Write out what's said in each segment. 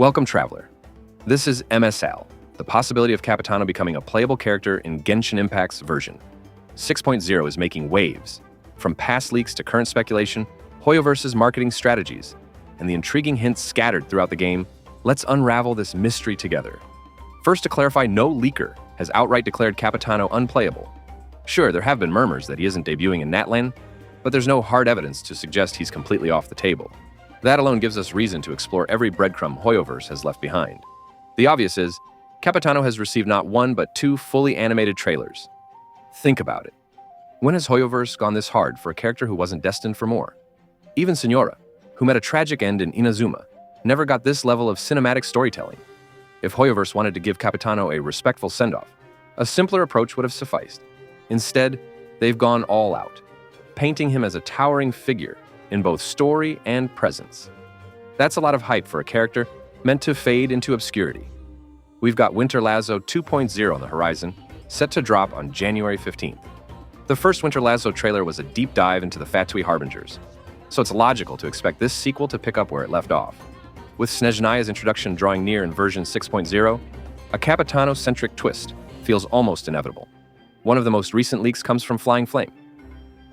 Welcome, traveler. This is MSL, the possibility of Capitano becoming a playable character in Genshin Impact's version 6.0 is making waves. From past leaks to current speculation, Hoyoverse's marketing strategies, and the intriguing hints scattered throughout the game, let's unravel this mystery together. First, to clarify, no leaker has outright declared Capitano unplayable. Sure, there have been murmurs that he isn't debuting in Natlan, but there's no hard evidence to suggest he's completely off the table. That alone gives us reason to explore every breadcrumb Hoyoverse has left behind. The obvious is, Capitano has received not one but two fully animated trailers. Think about it. When has Hoyoverse gone this hard for a character who wasn't destined for more? Even Senora, who met a tragic end in Inazuma, never got this level of cinematic storytelling. If Hoyoverse wanted to give Capitano a respectful send-off, a simpler approach would have sufficed. Instead, they've gone all out, painting him as a towering figure in both story and presence. That's a lot of hype for a character meant to fade into obscurity. We've got Winter Lazo 2.0 on the horizon, set to drop on January 15th. The first Winter Lazo trailer was a deep dive into the Fatui Harbingers, so it's logical to expect this sequel to pick up where it left off. With Snezhnaya's introduction drawing near in version 6.0, a Capitano-centric twist feels almost inevitable. One of the most recent leaks comes from Flying Flame.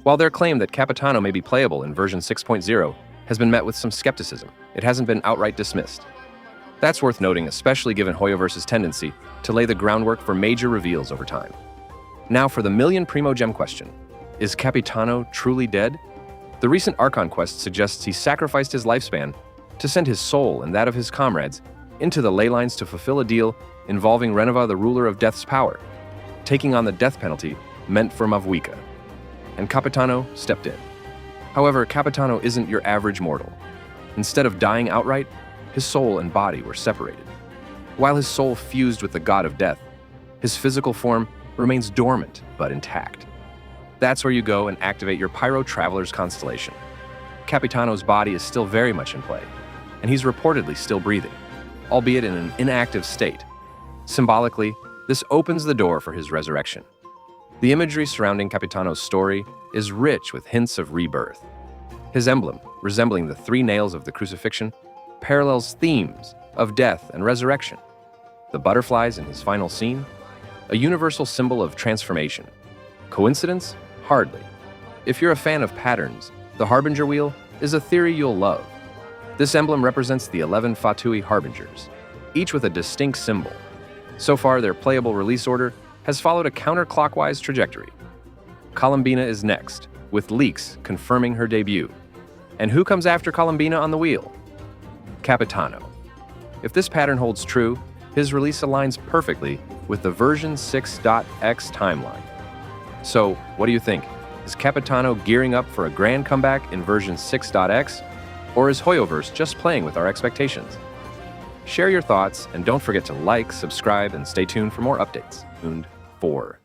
While their claim that Capitano may be playable in version 6.0 has been met with some skepticism, it hasn't been outright dismissed. That's worth noting, especially given Hoyoverse's tendency to lay the groundwork for major reveals over time. Now for the million Primo Gem question. Is Capitano truly dead? The recent Archon quest suggests he sacrificed his lifespan to send his soul and that of his comrades into the ley lines to fulfill a deal involving Renova, the ruler of Death's power, taking on the death penalty meant for Mavwika. And Capitano stepped in. However, Capitano isn't your average mortal. Instead of dying outright, his soul and body were separated. While his soul fused with the god of death, his physical form remains dormant but intact. That's where you go and activate your Pyro Traveler's constellation. Capitano's body is still very much in play, and he's reportedly still breathing, albeit in an inactive state. Symbolically, this opens the door for his resurrection. The imagery surrounding Capitano's story is rich with hints of rebirth. His emblem, resembling the three nails of the crucifixion, parallels themes of death and resurrection. The butterflies in his final scene, a universal symbol of transformation. Coincidence? Hardly. If you're a fan of patterns, the Harbinger Wheel is a theory you'll love. This emblem represents the 11 Fatui Harbingers, each with a distinct symbol. So far, their playable release order has followed a counterclockwise trajectory. Columbina is next, with leaks confirming her debut. And who comes after Columbina on the wheel? Capitano. If this pattern holds true, his release aligns perfectly with the version 6.x timeline. So, what do you think? Is Capitano gearing up for a grand comeback in version 6.x? Or is Hoyoverse just playing with our expectations? Share your thoughts, and don't forget to like, subscribe, and stay tuned for more updates. Tuned 4.